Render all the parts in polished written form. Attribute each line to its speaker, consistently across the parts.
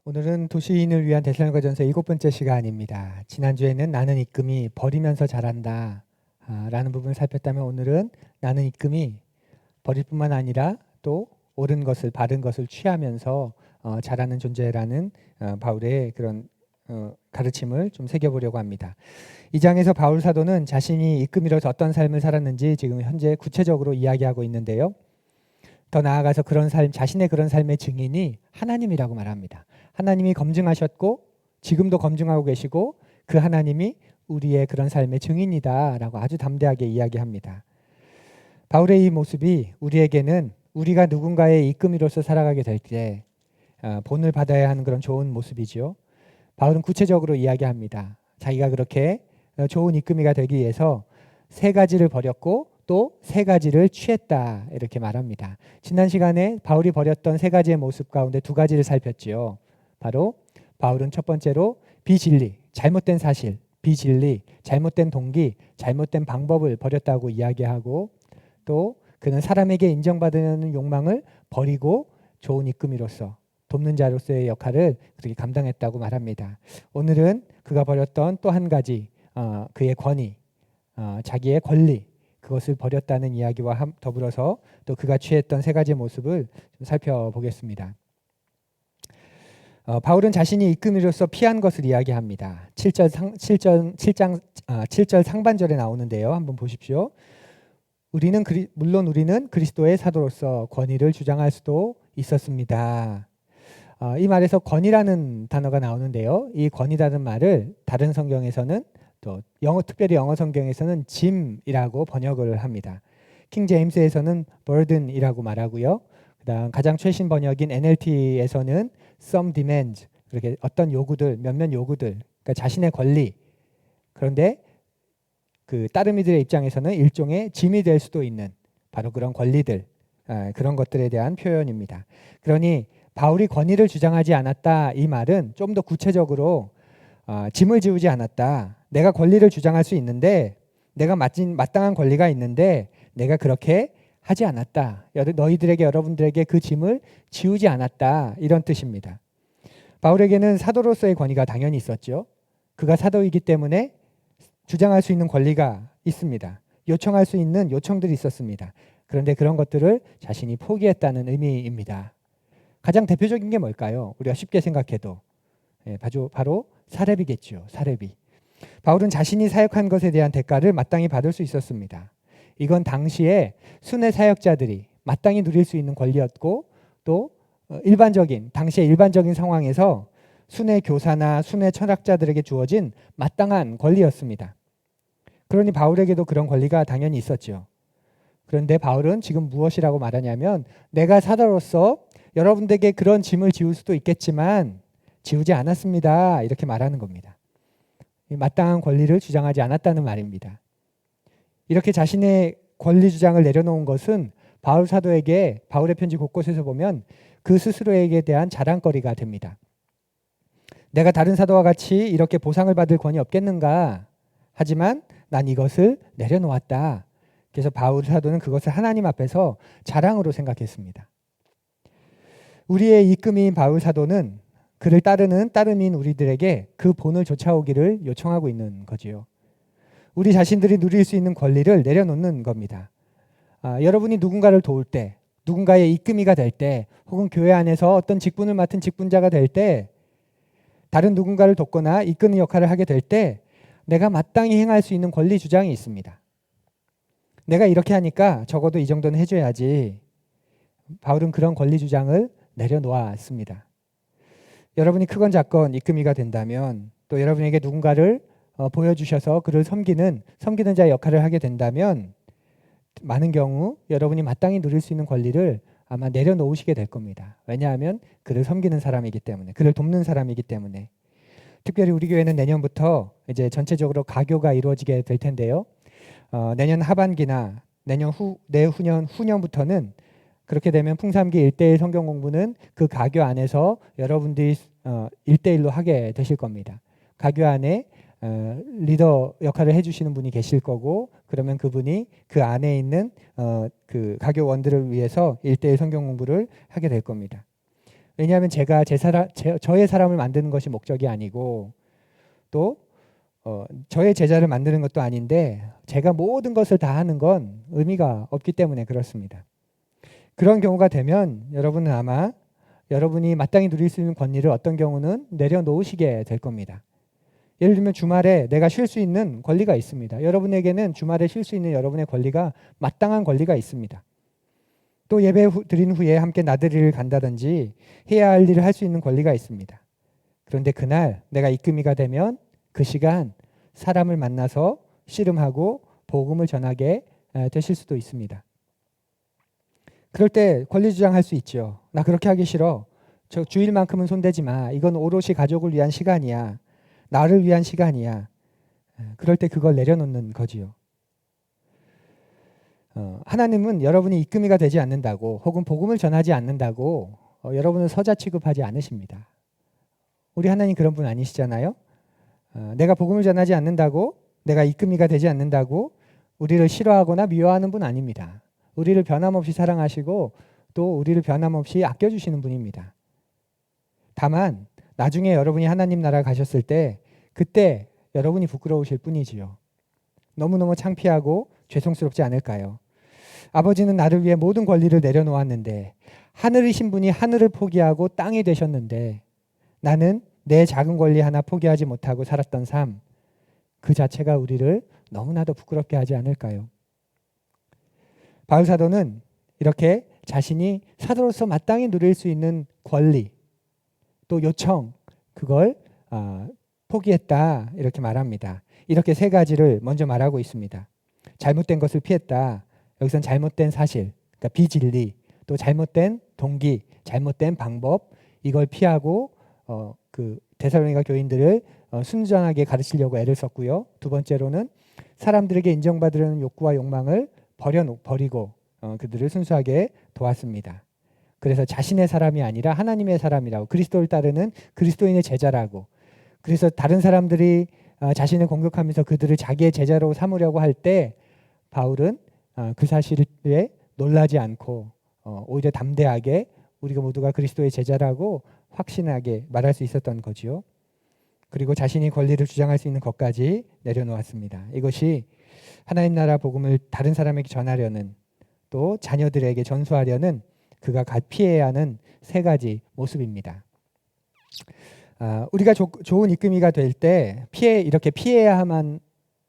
Speaker 1: 오늘은 도시인을 위한 데살로니가전서 7번째 시간입니다. 지난주에는 나는 이끔이 버리면서 자란다 라는 부분을 살폈다면 오늘은 나는 이끔이 버릴 뿐만 아니라 또 옳은 것을 바른 것을 취하면서 자라는 존재라는 바울의 그런 가르침을 좀 새겨보려고 합니다. 이 장에서 바울 사도는 자신이 이끔이로서 어떤 삶을 살았는지 지금 현재 구체적으로 이야기하고 있는데요. 더 나아가서 그런 삶, 자신의 그런 삶의 증인이 하나님이라고 말합니다. 하나님이 검증하셨고 지금도 검증하고 계시고 그 하나님이 우리의 그런 삶의 증인이다라고 아주 담대하게 이야기합니다. 바울의 이 모습이 우리에게는 우리가 누군가의 이끔이로서 살아가게 될 때 본을 받아야 하는 그런 좋은 모습이죠. 바울은 구체적으로 이야기합니다. 자기가 그렇게 좋은 이끔이가 되기 위해서 세 가지를 버렸고 또 세 가지를 취했다 이렇게 말합니다. 지난 시간에 바울이 버렸던 세 가지의 모습 가운데 두 가지를 살폈지요. 바로 바울은 첫 번째로 비진리, 잘못된 사실, 비진리, 잘못된 동기, 잘못된 방법을 버렸다고 이야기하고 또 그는 사람에게 인정받는 욕망을 버리고 좋은 이끔이로서 돕는 자로서의 역할을 그렇게 감당했다고 말합니다. 오늘은 그가 버렸던 또 한 가지 그의 권위, 자기의 권리 그것을 버렸다는 이야기와 더불어서 또 그가 취했던 세 가지 모습을 좀 살펴보겠습니다. 바울은 자신이 이끔이로서 피한 것을 이야기합니다. 7절 상반절에 나오는데요. 한번 보십시오. 물론 우리는 그리스도의 사도로서 권위를 주장할 수도 있었습니다. 이 말에서 권위라는 단어가 나오는데요. 이 권위라는 말을 다른 성경에서는 또 특별히 영어 성경에서는 짐이라고 번역을 합니다. 킹 제임스에서는 burden이라고 말하고요. 그다음 가장 최신 번역인 NLT에서는 some demands, 그렇게 어떤 요구들, 몇몇 요구들, 그러니까 자신의 권리. 그런데 그 따르미들의 입장에서는 일종의 짐이 될 수도 있는 바로 그런 권리들, 그런 것들에 대한 표현입니다. 그러니 바울이 권위를 주장하지 않았다 이 말은 좀 더 구체적으로 짐을 지우지 않았다. 내가 권리를 주장할 수 있는데 내가 마땅한 권리가 있는데 내가 그렇게 하지 않았다. 여러분들에게 그 짐을 지우지 않았다. 이런 뜻입니다. 바울에게는 사도로서의 권위가 당연히 있었죠. 그가 사도이기 때문에 주장할 수 있는 권리가 있습니다. 요청할 수 있는 요청들이 있었습니다. 그런데 그런 것들을 자신이 포기했다는 의미입니다. 가장 대표적인 게 뭘까요? 우리가 쉽게 생각해도 바로 사렙이겠죠. 사렙이. 바울은 자신이 사역한 것에 대한 대가를 마땅히 받을 수 있었습니다. 이건 당시에 순회 사역자들이 마땅히 누릴 수 있는 권리였고 또 당시의 일반적인 상황에서 순회 교사나 순회 철학자들에게 주어진 마땅한 권리였습니다. 그러니 바울에게도 그런 권리가 당연히 있었죠. 그런데 바울은 지금 무엇이라고 말하냐면 내가 사도로서 여러분들에게 그런 짐을 지울 수도 있겠지만 지우지 않았습니다. 이렇게 말하는 겁니다. 마땅한 권리를 주장하지 않았다는 말입니다. 이렇게 자신의 권리 주장을 내려놓은 것은 바울 사도에게 바울의 편지 곳곳에서 보면 그 스스로에게 대한 자랑거리가 됩니다. 내가 다른 사도와 같이 이렇게 보상을 받을 권이 없겠는가? 하지만 난 이것을 내려놓았다. 그래서 바울 사도는 그것을 하나님 앞에서 자랑으로 생각했습니다. 우리의 이끔인 바울 사도는 그를 따르는 따름인 우리들에게 그 본을 쫓아오기를 요청하고 있는 거지요. 우리 자신들이 누릴 수 있는 권리를 내려놓는 겁니다. 여러분이 누군가를 도울 때, 누군가의 이끔이가 될 때, 혹은 교회 안에서 어떤 직분을 맡은 직분자가 될 때, 다른 누군가를 돕거나 이끄는 역할을 하게 될 때 내가 마땅히 행할 수 있는 권리 주장이 있습니다. 내가 이렇게 하니까 적어도 이 정도는 해줘야지. 바울은 그런 권리 주장을 내려놓았습니다. 여러분이 크건 작건 이끔이가 된다면 또 여러분에게 누군가를 보여주셔서 그를 섬기는 자의 역할을 하게 된다면 많은 경우 여러분이 마땅히 누릴 수 있는 권리를 아마 내려놓으시게 될 겁니다. 왜냐하면 그를 섬기는 사람이기 때문에, 그를 돕는 사람이기 때문에. 특별히 우리 교회는 내년부터 이제 전체적으로 가교가 이루어지게 될 텐데요. 내년 하반기나 내후년 후년부터는 그렇게 되면 풍삼기 1:1 성경 공부는 그 가교 안에서 여러분들이 1:1로 하게 되실 겁니다. 가교 안에 리더 역할을 해주시는 분이 계실 거고 그러면 그분이 그 안에 있는 그 가교원들을 위해서 1:1 성경 공부를 하게 될 겁니다. 왜냐하면 제가 저의 사람을 만드는 것이 목적이 아니고 또 저의 제자를 만드는 것도 아닌데 제가 모든 것을 다 하는 건 의미가 없기 때문에 그렇습니다. 그런 경우가 되면 여러분은 아마 여러분이 마땅히 누릴 수 있는 권리를 어떤 경우는 내려놓으시게 될 겁니다. 예를 들면 주말에 내가 쉴 수 있는 권리가 있습니다. 여러분에게는 주말에 쉴 수 있는 여러분의 권리가 마땅한 권리가 있습니다. 또 예배 드린 후에 함께 나들이를 간다든지 해야 할 일을 할 수 있는 권리가 있습니다. 그런데 그날 내가 입금이가 되면 그 시간 사람을 만나서 씨름하고 복음을 전하게 되실 수도 있습니다. 그럴 때 권리 주장할 수 있죠. 나 그렇게 하기 싫어. 저 주일만큼은 손대지 마. 이건 오롯이 가족을 위한 시간이야. 나를 위한 시간이야. 그럴 때 그걸 내려놓는 거지요. 하나님은 여러분이 입금이가 되지 않는다고 혹은 복음을 전하지 않는다고 여러분을 서자 취급하지 않으십니다. 우리 하나님 그런 분 아니시잖아요. 내가 복음을 전하지 않는다고 내가 입금이가 되지 않는다고 우리를 싫어하거나 미워하는 분 아닙니다. 우리를 변함없이 사랑하시고 또 우리를 변함없이 아껴주시는 분입니다. 다만 나중에 여러분이 하나님 나라 가셨을 때 그때 여러분이 부끄러우실 뿐이지요. 너무너무 창피하고 죄송스럽지 않을까요? 아버지는 나를 위해 모든 권리를 내려놓았는데 하늘이신 분이 하늘을 포기하고 땅이 되셨는데 나는 내 작은 권리 하나 포기하지 못하고 살았던 삶, 그 자체가 우리를 너무나도 부끄럽게 하지 않을까요? 바울 사도는 이렇게 자신이 사도로서 마땅히 누릴 수 있는 권리 또 요청 그걸 포기했다 이렇게 말합니다. 이렇게 세 가지를 먼저 말하고 있습니다. 잘못된 것을 피했다. 여기선 잘못된 사실, 그러니까 비진리, 또 잘못된 동기, 잘못된 방법 이걸 피하고 그 데살로니가 교인들을 순전하게 가르치려고 애를 썼고요. 두 번째로는 사람들에게 인정받으려는 욕구와 욕망을 버리고 그들을 순수하게 도왔습니다. 그래서 자신의 사람이 아니라 하나님의 사람이라고 그리스도를 따르는 그리스도인의 제자라고 그래서 다른 사람들이 자신을 공격하면서 그들을 자기의 제자로 삼으려고 할 때 바울은 그 사실에 놀라지 않고 오히려 담대하게 우리가 모두가 그리스도의 제자라고 확신하게 말할 수 있었던 거지요. 그리고 자신이 권리를 주장할 수 있는 것까지 내려놓았습니다. 이것이 하나님 나라 복음을 다른 사람에게 전하려는 또 자녀들에게 전수하려는 그가 피해야 하는 세 가지 모습입니다. 우리가 좋은 입금이가 될 때 이렇게 피해야만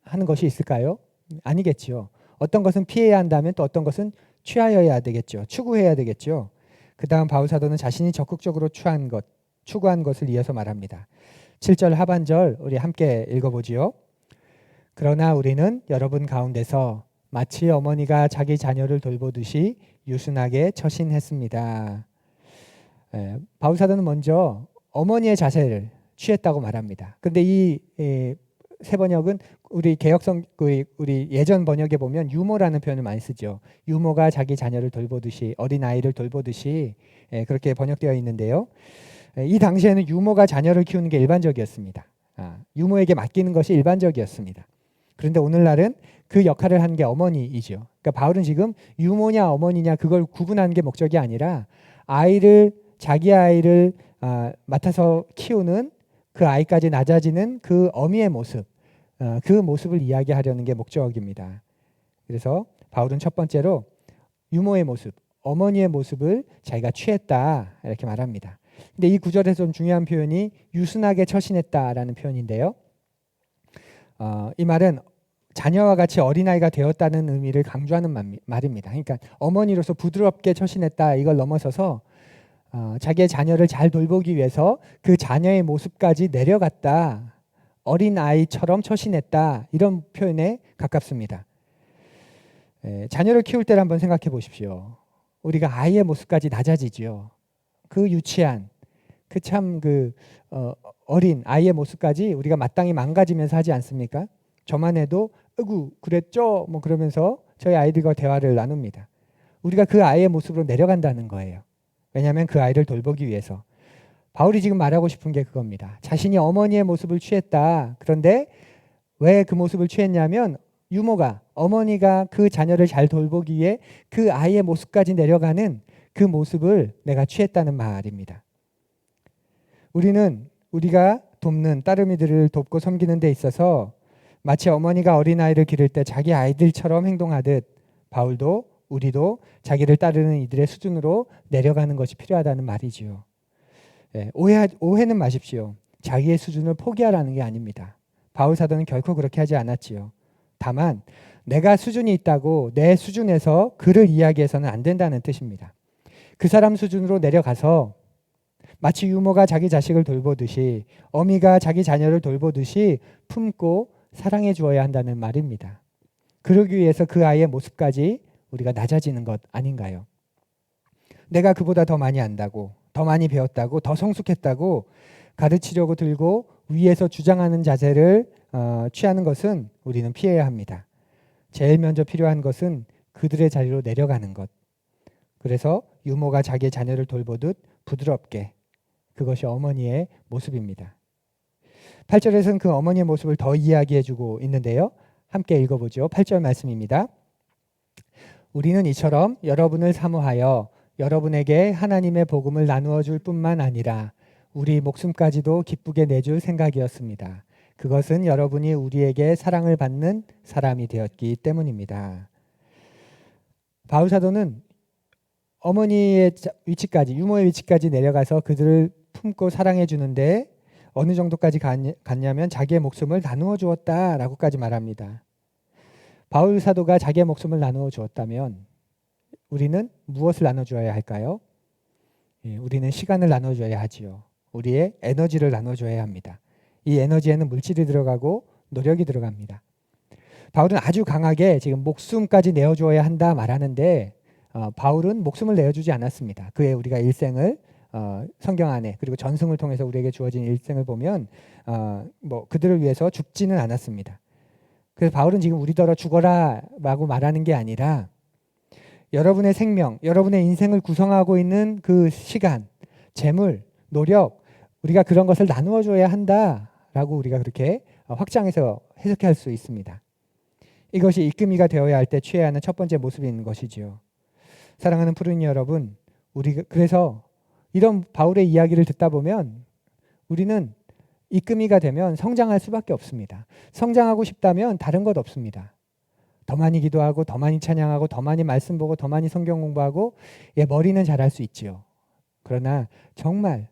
Speaker 1: 하는 것이 있을까요? 아니겠죠. 어떤 것은 피해야 한다면 또 어떤 것은 취하여야 되겠죠. 추구해야 되겠죠. 그 다음 바울 사도는 자신이 적극적으로 추구한 것을 이어서 말합니다. 7절 하반절 우리 함께 읽어보지요. 그러나 우리는 여러분 가운데서 마치 어머니가 자기 자녀를 돌보듯이 유순하게 처신했습니다. 바울 사도는 먼저 어머니의 자세를 취했다고 말합니다. 그런데 이 새 번역은 우리 개역성 우리 예전 번역에 보면 유모라는 표현을 많이 쓰죠. 유모가 자기 자녀를 돌보듯이 어린 아이를 돌보듯이 그렇게 번역되어 있는데요. 이 당시에는 유모가 자녀를 키우는 게 일반적이었습니다. 유모에게 맡기는 것이 일반적이었습니다. 그런데 오늘날은 그 역할을 한 게 어머니이죠. 그러니까 바울은 지금 유모냐 어머니냐 그걸 구분하는 게 목적이 아니라 자기 아이를 맡아서 키우는 그 아이까지 낮아지는 그 어미의 모습, 그 모습을 이야기하려는 게 목적입니다. 그래서 바울은 첫 번째로 유모의 모습, 어머니의 모습을 자기가 취했다 이렇게 말합니다. 근데 이 구절에서 좀 중요한 표현이 유순하게 처신했다라는 표현인데요. 이 말은 자녀와 같이 어린아이가 되었다는 의미를 강조하는 말입니다. 그러니까 어머니로서 부드럽게 처신했다 이걸 넘어서서 자기의 자녀를 잘 돌보기 위해서 그 자녀의 모습까지 내려갔다. 어린 아이처럼 처신했다. 이런 표현에 가깝습니다. 자녀를 키울 때를 한번 생각해 보십시오. 우리가 아이의 모습까지 낮아지죠. 그 유치한 어린 아이의 모습까지 우리가 마땅히 망가지면서 하지 않습니까? 저만 해도 으구 그랬죠? 뭐 그러면서 저희 아이들과 대화를 나눕니다. 우리가 그 아이의 모습으로 내려간다는 거예요. 왜냐하면 그 아이를 돌보기 위해서. 바울이 지금 말하고 싶은 게 그겁니다. 자신이 어머니의 모습을 취했다. 그런데 왜 그 모습을 취했냐면 어머니가 그 자녀를 잘 돌보기 위해 그 아이의 모습까지 내려가는 그 모습을 내가 취했다는 말입니다. 우리는 우리가 돕는 따르미들을 돕고 섬기는 데 있어서 마치 어머니가 어린아이를 기를 때 자기 아이들처럼 행동하듯 바울도 우리도 자기를 따르는 이들의 수준으로 내려가는 것이 필요하다는 말이지요. 예, 오해는 마십시오. 자기의 수준을 포기하라는 게 아닙니다. 바울 사도는 결코 그렇게 하지 않았지요. 다만 내가 수준이 있다고 내 수준에서 그를 이야기해서는 안 된다는 뜻입니다. 그 사람 수준으로 내려가서 마치 유모가 자기 자식을 돌보듯이 어미가 자기 자녀를 돌보듯이 품고 사랑해 주어야 한다는 말입니다. 그러기 위해서 그 아이의 모습까지 우리가 낮아지는 것 아닌가요? 내가 그보다 더 많이 안다고, 더 많이 배웠다고, 더 성숙했다고 가르치려고 들고 위에서 주장하는 자세를 취하는 것은 우리는 피해야 합니다. 제일 먼저 필요한 것은 그들의 자리로 내려가는 것. 그래서 유모가 자기의 자녀를 돌보듯 부드럽게, 그것이 어머니의 모습입니다. 8절에서는 그 어머니의 모습을 더 이야기해주고 있는데요. 함께 읽어보죠. 8절 말씀입니다. 우리는 이처럼 여러분을 사모하여 여러분에게 하나님의 복음을 나누어 줄 뿐만 아니라 우리 목숨까지도 기쁘게 내줄 생각이었습니다. 그것은 여러분이 우리에게 사랑을 받는 사람이 되었기 때문입니다. 바울 사도는 어머니의 위치까지, 유모의 위치까지 내려가서 그들을 품고 사랑해 주는데 어느 정도까지 갔냐면 자기의 목숨을 나누어 주었다라고까지 말합니다. 바울 사도가 자기의 목숨을 나누어 주었다면 우리는 무엇을 나눠 줘야 할까요? 우리는 시간을 나눠 줘야 하지요. 우리의 에너지를 나눠 줘야 합니다. 이 에너지에는 물질이 들어가고 노력이 들어갑니다. 바울은 아주 강하게 지금 목숨까지 내어 주어야 한다 말하는데 바울은 목숨을 내어주지 않았습니다. 그의 우리가 일생을 성경 안에 그리고 전승을 통해서 우리에게 주어진 일생을 보면 그들을 위해서 죽지는 않았습니다. 그래서 바울은 지금 우리더러 죽어라라고 말하는 게 아니라 여러분의 생명, 여러분의 인생을 구성하고 있는 그 시간, 재물, 노력, 우리가 그런 것을 나누어 줘야 한다라고 우리가 그렇게 확장해서 해석할 수 있습니다. 이것이 입금이가 되어야 할 때 취해야 하는 첫 번째 모습인 것이지요. 사랑하는 푸르니 여러분, 그래서 이런 바울의 이야기를 듣다 보면 우리는 입금이가 되면 성장할 수밖에 없습니다. 성장하고 싶다면 다른 것 없습니다. 더 많이 기도하고 더 많이 찬양하고 더 많이 말씀 보고 더 많이 성경 공부하고 머리는 잘할 수 있지요. 그러나 정말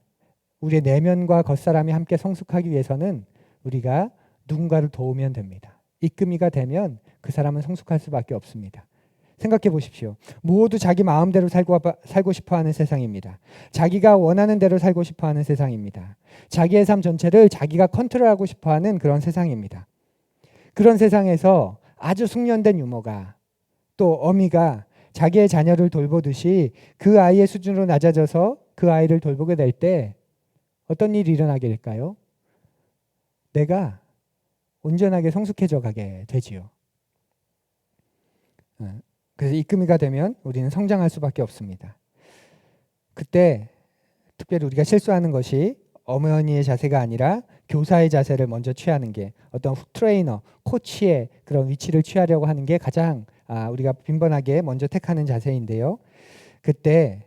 Speaker 1: 우리의 내면과 겉사람이 함께 성숙하기 위해서는 우리가 누군가를 도우면 됩니다. 입금이가 되면 그 사람은 성숙할 수밖에 없습니다. 생각해 보십시오. 모두 자기 마음대로 살고 싶어하는 세상입니다. 자기가 원하는 대로 살고 싶어하는 세상입니다. 자기의 삶 전체를 자기가 컨트롤하고 싶어하는 그런 세상입니다. 그런 세상에서 아주 숙련된 유모가 또 어미가 자기의 자녀를 돌보듯이 그 아이의 수준으로 낮아져서 그 아이를 돌보게 될 때 어떤 일이 일어나게 될까요? 내가 온전하게 성숙해져 가게 되지요. 그래서 입금이가 되면 우리는 성장할 수밖에 없습니다. 그때 특별히 우리가 실수하는 것이 어머니의 자세가 아니라 교사의 자세를 먼저 취하는 게 어떤 트레이너, 코치의 그런 위치를 취하려고 하는 게 가장 우리가 빈번하게 먼저 택하는 자세인데요. 그때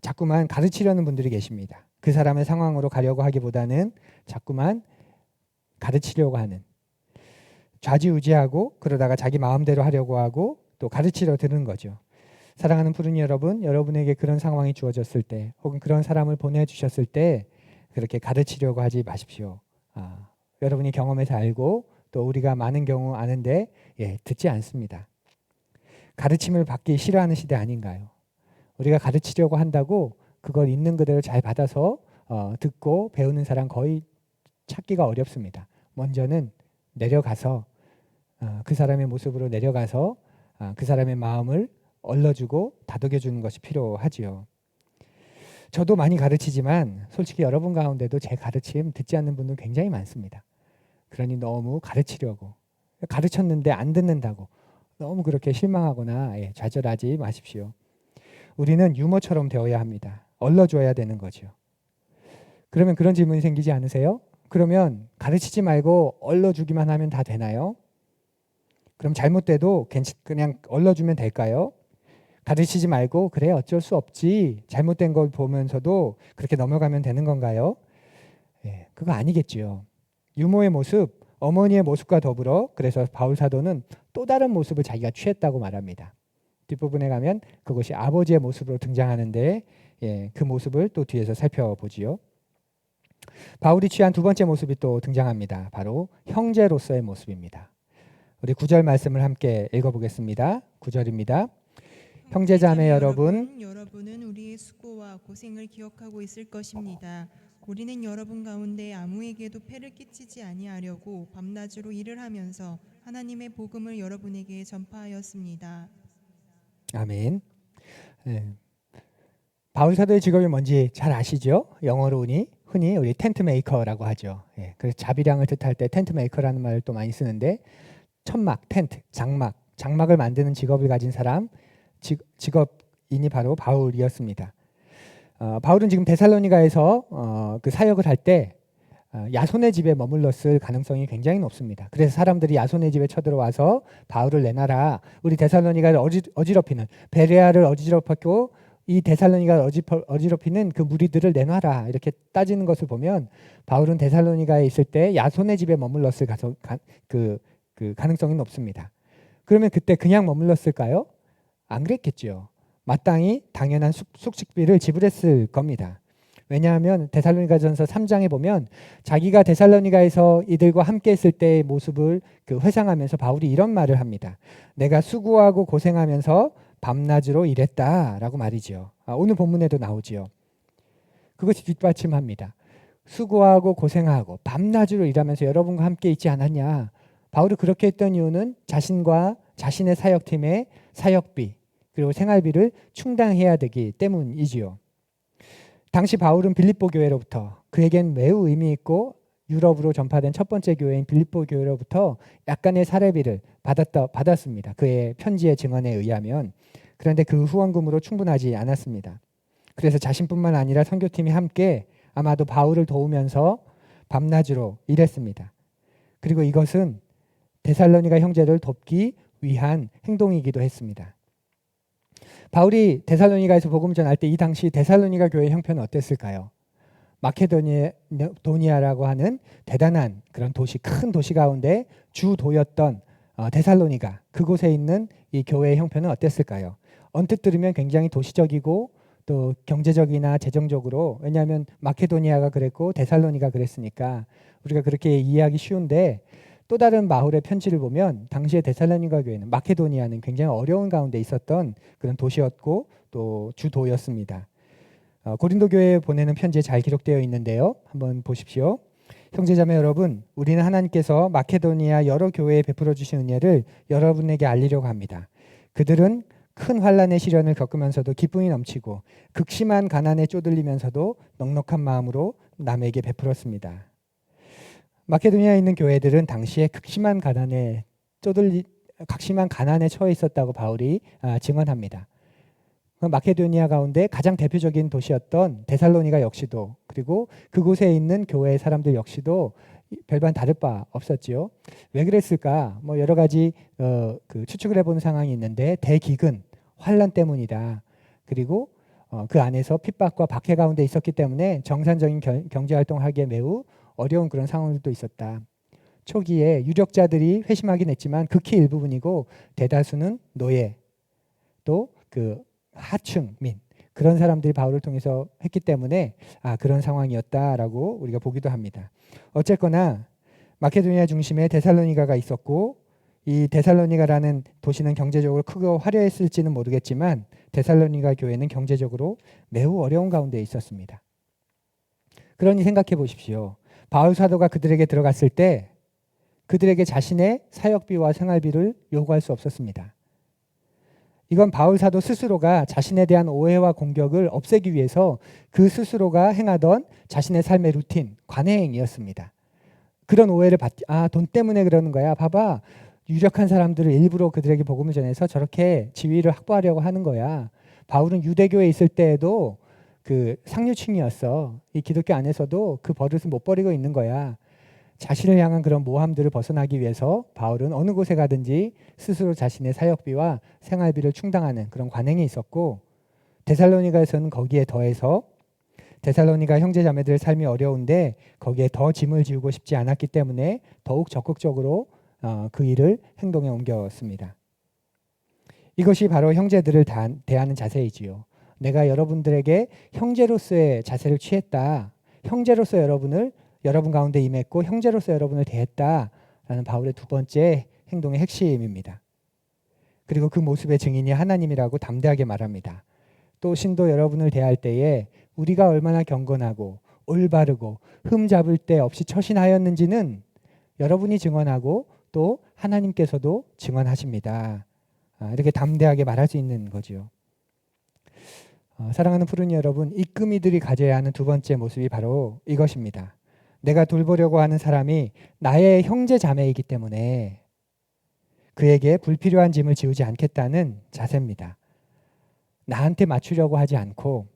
Speaker 1: 자꾸만 가르치려는 분들이 계십니다. 그 사람의 상황으로 가려고 하기보다는 자꾸만 가르치려고 하는, 좌지우지하고 그러다가 자기 마음대로 하려고 하고 또 가르치려 드는 거죠. 사랑하는 푸르니 여러분, 여러분에게 그런 상황이 주어졌을 때 혹은 그런 사람을 보내주셨을 때 그렇게 가르치려고 하지 마십시오. 여러분이 경험해서 알고 또 우리가 많은 경우 아는데 듣지 않습니다. 가르침을 받기 싫어하는 시대 아닌가요? 우리가 가르치려고 한다고 그걸 있는 그대로 잘 받아서 듣고 배우는 사람 거의 찾기가 어렵습니다. 먼저는 내려가서 그 사람의 모습으로 내려가서 그 사람의 마음을 얼러주고 다독여주는 것이 필요하지요. 저도 많이 가르치지만 솔직히 여러분 가운데도 제 가르침 듣지 않는 분들 굉장히 많습니다. 그러니 너무 가르치려고 가르쳤는데 안 듣는다고 너무 그렇게 실망하거나 좌절하지 마십시오. 우리는 유모처럼 되어야 합니다. 얼러줘야 되는 거죠. 그러면 그런 질문이 생기지 않으세요? 그러면 가르치지 말고 얼러주기만 하면 다 되나요? 그럼 잘못돼도 그냥 얼러주면 될까요? 가르치지 말고 그래 어쩔 수 없지 잘못된 걸 보면서도 그렇게 넘어가면 되는 건가요? 예, 그거 아니겠지요. 유모의 모습, 어머니의 모습과 더불어 그래서 바울 사도는 또 다른 모습을 자기가 취했다고 말합니다. 뒷부분에 가면 그것이 아버지의 모습으로 등장하는데 예, 그 모습을 또 뒤에서 살펴보지요. 바울이 취한 두 번째 모습이 또 등장합니다. 바로 형제로서의 모습입니다. 우리 9절 말씀을 함께 읽어보겠습니다. 9절입니다. 형제자매 여러분,
Speaker 2: 여러분은 우리의 수고와 고생을 기억하고 있을 것입니다. 우리는 여러분 가운데 아무에게도 폐를 끼치지 아니하려고 밤낮으로 일을 하면서 하나님의 복음을 여러분에게 전파하였습니다.
Speaker 1: 아멘. 예. 바울 사도의 직업이 뭔지 잘 아시죠? 영어로 흔히 우리 텐트 메이커라고 하죠. 예. 그래서 자비량을 뜻할 때 텐트 메이커라는 말을 또 많이 쓰는데 천막, 텐트, 장막을 만드는 직업을 가진 사람, 직업인이 바로 바울이었습니다. 바울은 지금 데살로니가에서 그 사역을 할 때 야손의 집에 머물렀을 가능성이 굉장히 높습니다. 그래서 사람들이 야손의 집에 쳐들어와서 바울을 내놔라. 우리 데살로니가를 어지럽히는 베레아를 어지럽혔고 이 데살로니가를 어지럽히는 그 무리들을 내놔라. 이렇게 따지는 것을 보면 바울은 데살로니가에 있을 때 야손의 집에 머물렀을 그 가능성이 높습니다. 그러면 그때 그냥 머물렀을까요? 안 그랬겠죠. 마땅히 당연한 숙식비를 지불했을 겁니다. 왜냐하면 데살로니가전서 3장에 보면 자기가 데살로니가에서 이들과 함께 있을 때의 모습을 회상하면서 바울이 이런 말을 합니다. 내가 수고하고 고생하면서 밤낮으로 일했다라고 말이죠. 오늘 본문에도 나오지요. 그것이 뒷받침합니다. 수고하고 고생하고 밤낮으로 일하면서 여러분과 함께 있지 않았냐. 바울이 그렇게 했던 이유는 자신의 사역팀의 사역비 그리고 생활비를 충당해야 되기 때문이지요. 당시 바울은 빌립보 교회로부터 그에겐 매우 의미 있고 유럽으로 전파된 첫 번째 교회인 빌립보 교회로부터 약간의 사례비를 받았습니다. 그의 편지의 증언에 의하면. 그런데 그 후원금으로 충분하지 않았습니다. 그래서 자신뿐만 아니라 선교팀이 함께 아마도 바울을 도우면서 밤낮으로 일했습니다. 그리고 이것은 데살로니가 형제를 돕기 위한 행동이기도 했습니다. 바울이 데살로니가에서 복음을 전할 때 이 당시 데살로니가 교회의 형편은 어땠을까요? 마케도니아라고 하는 대단한 그런 도시, 큰 도시 가운데 주도였던 데살로니가, 그곳에 있는 이 교회의 형편은 어땠을까요? 언뜻 들으면 굉장히 도시적이고 또 경제적이나 재정적으로, 왜냐하면 마케도니아가 그랬고 데살로니가 그랬으니까 우리가 그렇게 이해하기 쉬운데, 또 다른 바울의 편지를 보면 당시에 데살로니가 교회는, 마케도니아는 굉장히 어려운 가운데 있었던 그런 도시였고 또 주도였습니다. 고린도 교회에 보내는 편지에 잘 기록되어 있는데요. 한번 보십시오. 형제자매 여러분, 우리는 하나님께서 마케도니아 여러 교회에 베풀어 주신 은혜를 여러분에게 알리려고 합니다. 그들은 큰 환난의 시련을 겪으면서도 기쁨이 넘치고 극심한 가난에 쪼들리면서도 넉넉한 마음으로 남에게 베풀었습니다. 마케도니아에 있는 교회들은 당시에 극심한 가난에 처해 있었다고 바울이 증언합니다. 마케도니아 가운데 가장 대표적인 도시였던 데살로니가 역시도, 그리고 그곳에 있는 교회의 사람들 역시도 별반 다를 바 없었지요. 왜 그랬을까? 여러 가지 추측을 해보는 상황이 있는데, 대기근, 환난 때문이다. 그리고 그 안에서 핍박과 박해 가운데 있었기 때문에 정상적인 경제 활동하기에 매우 어려운 그런 상황들도 있었다. 초기에 유력자들이 회심하긴 했지만 극히 일부분이고 대다수는 노예, 또 하층민, 그런 사람들이 바울을 통해서 했기 때문에 그런 상황이었다라고 우리가 보기도 합니다. 어쨌거나 마케도니아 중심에 데살로니가가 있었고, 이 데살로니가라는 도시는 경제적으로 크고 화려했을지는 모르겠지만 데살로니가 교회는 경제적으로 매우 어려운 가운데 있었습니다. 그러니 생각해 보십시오. 바울 사도가 그들에게 들어갔을 때 그들에게 자신의 사역비와 생활비를 요구할 수 없었습니다. 이건 바울 사도 스스로가 자신에 대한 오해와 공격을 없애기 위해서 그 스스로가 행하던 자신의 삶의 루틴, 관행이었습니다. 그런 오해를 돈 때문에 그러는 거야. 봐봐. 유력한 사람들을 일부러 그들에게 복음을 전해서 저렇게 지위를 확보하려고 하는 거야. 바울은 유대교에 있을 때에도 상류층이었어. 이 기독교 안에서도 그 버릇을 못 버리고 있는 거야. 자신을 향한 그런 모함들을 벗어나기 위해서 바울은 어느 곳에 가든지 스스로 자신의 사역비와 생활비를 충당하는 그런 관행이 있었고, 데살로니가에서는 거기에 더해서 데살로니가 형제 자매들의 삶이 어려운데 거기에 더 짐을 지우고 싶지 않았기 때문에 더욱 적극적으로 그 일을 행동에 옮겼습니다. 이것이 바로 형제들을 대하는 자세이지요. 내가 여러분들에게 형제로서의 자세를 취했다. 형제로서 여러분 가운데 임했고 형제로서 여러분을 대했다라는 바울의 두 번째 행동의 핵심입니다. 그리고 그 모습의 증인이 하나님이라고 담대하게 말합니다. 또 신도 여러분을 대할 때에 우리가 얼마나 경건하고 올바르고 흠잡을 데 없이 처신하였는지는 여러분이 증언하고 또 하나님께서도 증언하십니다. 이렇게 담대하게 말할 수 있는 거지요. 사랑하는 푸르니 여러분, 입금이들이 가져야 하는 두 번째 모습이 바로 이것입니다. 내가 돌보려고 하는 사람이 나의 형제 자매이기 때문에 그에게 불필요한 짐을 지우지 않겠다는 자세입니다. 나한테 맞추려고 하지 않고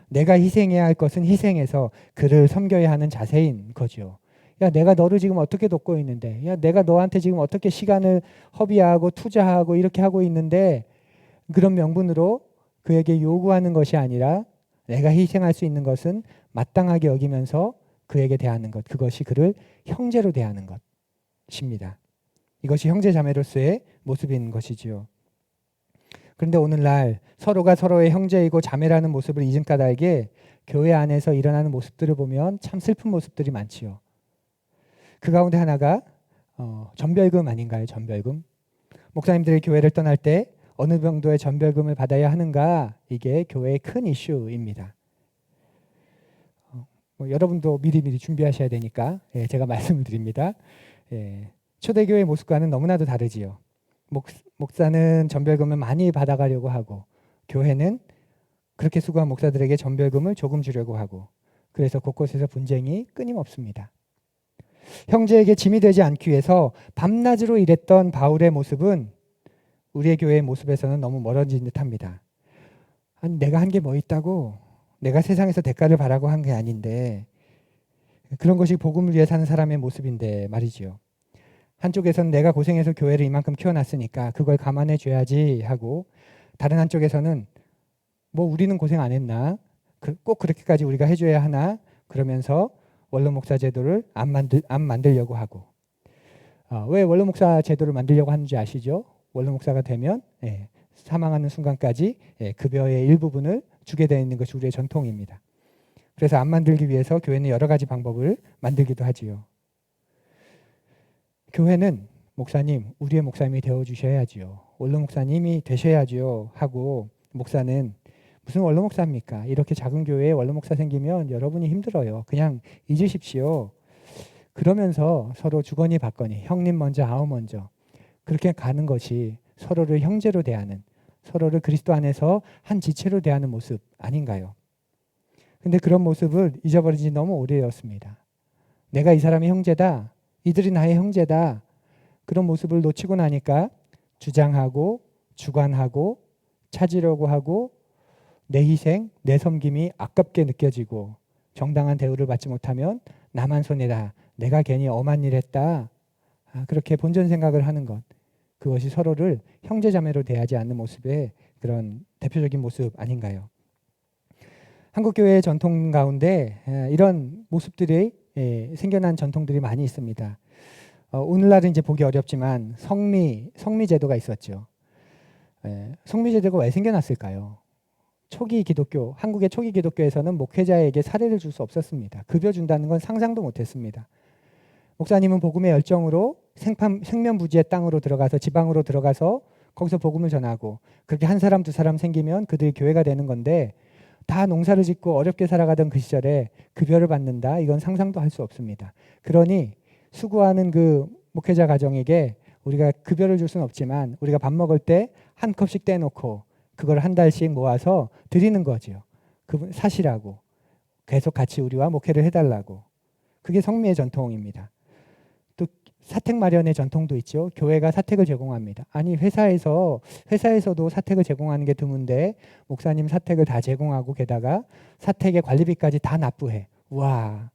Speaker 1: 내가 희생해야 할 것은 희생해서 그를 섬겨야 하는 자세인 거죠. 야, 내가 너를 지금 어떻게 돕고 있는데, 야, 내가 너한테 지금 어떻게 시간을 허비하고 투자하고 이렇게 하고 있는데 그런 명분으로 그에게 요구하는 것이 아니라 내가 희생할 수 있는 것은 마땅하게 여기면서 그에게 대하는 것, 그것이 그를 형제로 대하는 것입니다. 이것이 형제 자매로서의 모습인 것이지요. 그런데 오늘날 서로가 서로의 형제이고 자매라는 모습을 잊은 까닭에 교회 안에서 일어나는 모습들을 보면 참 슬픈 모습들이 많지요. 그 가운데 하나가 전별금 아닌가요? 전별금. 목사님들이 교회를 떠날 때 어느 정도의 전별금을 받아야 하는가, 이게 교회의 큰 이슈입니다. 여러분도 미리미리 준비하셔야 되니까 제가 말씀을 드립니다. 초대교회의 모습과는 너무나도 다르지요. 목사는 전별금을 많이 받아가려고 하고 교회는 그렇게 수고한 목사들에게 전별금을 조금 주려고 하고, 그래서 곳곳에서 분쟁이 끊임없습니다. 형제에게 짐이 되지 않기 위해서 밤낮으로 일했던 바울의 모습은 우리의 교회의 모습에서는 너무 멀어진 듯합니다. 아니, 내가 한 게 뭐 있다고? 내가 세상에서 대가를 바라고 한 게 아닌데, 그런 것이 복음을 위해 사는 사람의 모습인데 말이지요. 한쪽에서는 내가 고생해서 교회를 이만큼 키워놨으니까 그걸 감안해 줘야지 하고, 다른 한쪽에서는 뭐 우리는 고생 안 했나? 꼭 그렇게까지 우리가 해줘야 하나? 그러면서 원로 목사 제도를 안 만들려고 하고. 왜 원로 목사 제도를 만들려고 하는지 아시죠? 원로 목사가 되면 사망하는 순간까지 급여의 일부분을 주게 되어 있는 것이 우리의 전통입니다. 그래서 안 만들기 위해서 교회는 여러 가지 방법을 만들기도 하지요. 교회는 목사님, 우리의 목사님이 되어주셔야지요. 원로 목사님이 되셔야지요 하고, 목사는 무슨 원로 목사입니까? 이렇게 작은 교회에 원로 목사 생기면 여러분이 힘들어요. 그냥 잊으십시오. 그러면서 서로 주거니 받거니, 형님 먼저 아우 먼저, 그렇게 가는 것이 서로를 형제로 대하는, 서로를 그리스도 안에서 한 지체로 대하는 모습 아닌가요? 근데 그런 모습을 잊어버린 지 너무 오래였습니다. 내가 이 사람이 형제다, 이들이 나의 형제다, 그런 모습을 놓치고 나니까 주장하고 주관하고 찾으려고 하고, 내 희생, 내 섬김이 아깝게 느껴지고, 정당한 대우를 받지 못하면 나만 손해다, 내가 괜히 엄한 일 했다, 그렇게 본전 생각을 하는 것, 그것이 서로를 형제자매로 대하지 않는 모습의 그런 대표적인 모습 아닌가요? 한국교회의 전통 가운데 이런 모습들이 생겨난 전통들이 많이 있습니다. 오늘날은 이제 보기 어렵지만 성미 제도가 있었죠. 성미 제도가 왜 생겨났을까요? 한국의 초기 기독교에서는 목회자에게 사례를 줄 수 없었습니다. 급여 준다는 건 상상도 못했습니다. 목사님은 복음의 열정으로 생면부지의 땅으로 들어가서, 지방으로 들어가서 거기서 복음을 전하고, 그렇게 한 사람 두 사람 생기면 그들이 교회가 되는 건데, 다 농사를 짓고 어렵게 살아가던 그 시절에 급여를 받는다, 이건 상상도 할 수 없습니다. 그러니 수고하는 그 목회자 가정에게 우리가 급여를 줄 수는 없지만 우리가 밥 먹을 때 한 컵씩 떼놓고 그걸 한 달씩 모아서 드리는 거죠. 그분 사시라고, 계속 같이 우리와 목회를 해달라고. 그게 성미의 전통입니다. 또 사택 마련의 전통도 있죠. 교회가 사택을 제공합니다. 아니, 회사에서도 사택을 제공하는 게 드문데 목사님 사택을 다 제공하고 게다가 사택의 관리비까지 다 납부해. 와,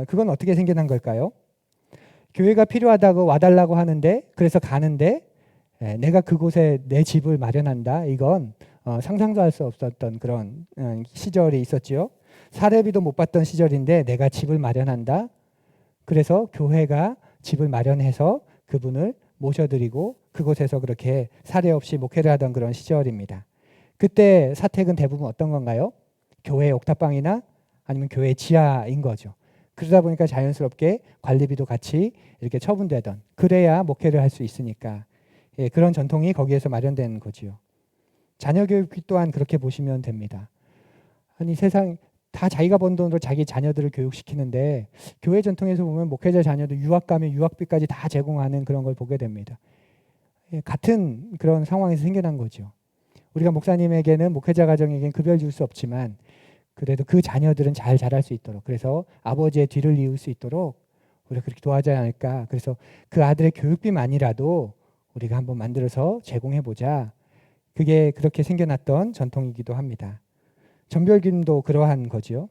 Speaker 1: 그건 어떻게 생겨난 걸까요? 교회가 필요하다고 와달라고 하는데, 그래서 가는데 내가 그곳에 내 집을 마련한다, 이건 상상도 할 수 없었던 그런 시절이 있었죠. 사례비도 못 받던 시절인데 내가 집을 마련한다. 그래서 교회가 집을 마련해서 그분을 모셔드리고 그곳에서 그렇게 사례 없이 목회를 하던 그런 시절입니다. 그때 사택은 대부분 어떤 건가요? 교회 옥탑방이나 아니면 교회 지하인 거죠. 그러다 보니까 자연스럽게 관리비도 같이 이렇게 처분되던, 그래야 목회를 할 수 있으니까 그런 전통이 거기에서 마련된 거지요. 자녀 교육 또한 그렇게 보시면 됩니다. 아니 세상 다 자기가 번 돈으로 자기 자녀들을 교육시키는데 교회 전통에서 보면 목회자 자녀들 유학 가면 유학비까지 다 제공하는 그런 걸 보게 됩니다. 같은 그런 상황에서 생겨난 거죠. 우리가 목사님에게는 목회자 가정에게는 급여를 줄 수 없지만 그래도 그 자녀들은 잘 자랄 수 있도록, 그래서 아버지의 뒤를 이을 수 있도록 우리가 그렇게 도와줘야 할까. 그래서 그 아들의 교육비만이라도 우리가 한번 만들어서 제공해보자. 그게 그렇게 생겨났던 전통이기도 합니다. 전별기금도 그러한 거죠.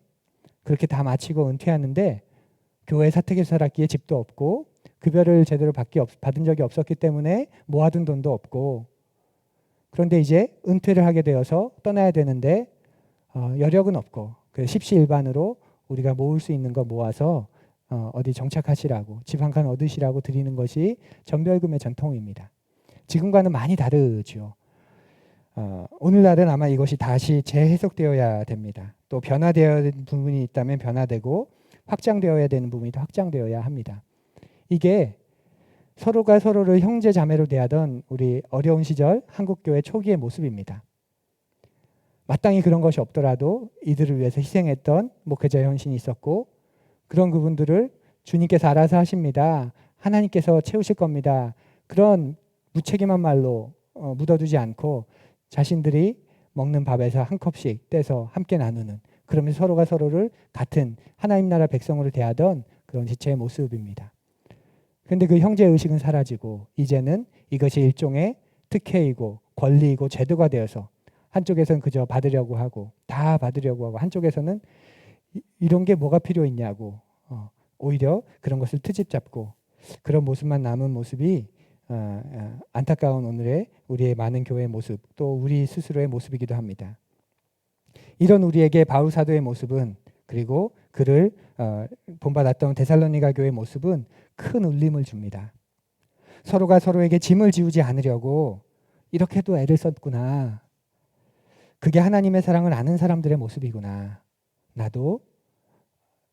Speaker 1: 그렇게 다 마치고 은퇴하는데 교회 사택에서 살았기에 집도 없고 급여를 제대로 받은 적이 없었기 때문에 모아둔 돈도 없고, 그런데 이제 은퇴를 하게 되어서 떠나야 되는데 여력은 없고 그 십시일반으로 우리가 모을 수 있는 거 모아서 어디 정착하시라고, 집 한 칸 얻으시라고 드리는 것이 전별금의 전통입니다. 지금과는 많이 다르죠. 오늘날은 아마 이것이 다시 재해석되어야 됩니다. 또 변화되어야 되는 부분이 있다면 변화되고 확장되어야 되는 부분이 더 확장되어야 합니다. 이게 서로가 서로를 형제 자매로 대하던 우리 어려운 시절 한국교회 초기의 모습입니다. 마땅히 그런 것이 없더라도 이들을 위해서 희생했던 목회자 헌신이 있었고, 그런 그분들을 주님께서 알아서 하십니다. 하나님께서 채우실 겁니다. 그런 무책임한 말로 묻어두지 않고 자신들이 먹는 밥에서 한 컵씩 떼서 함께 나누는, 그러면서 서로가 서로를 같은 하나님 나라 백성으로 대하던 그런 지체의 모습입니다. 그런데 그 형제의식은 사라지고 이제는 이것이 일종의 특혜이고 권리이고 제도가 되어서 한쪽에서는 그저 받으려고 하고 다 받으려고 하고, 한쪽에서는 이런 게 뭐가 필요 있냐고 오히려 그런 것을 트집 잡고 그런 모습만 남은 모습이 안타까운 오늘의 우리의 많은 교회의 모습, 또 우리 스스로의 모습이기도 합니다. 이런 우리에게 바울 사도의 모습은, 그리고 그를 본받았던 데살로니가 교회의 모습은 큰 울림을 줍니다. 서로가 서로에게 짐을 지우지 않으려고 이렇게도 애를 썼구나. 그게 하나님의 사랑을 아는 사람들의 모습이구나. 나도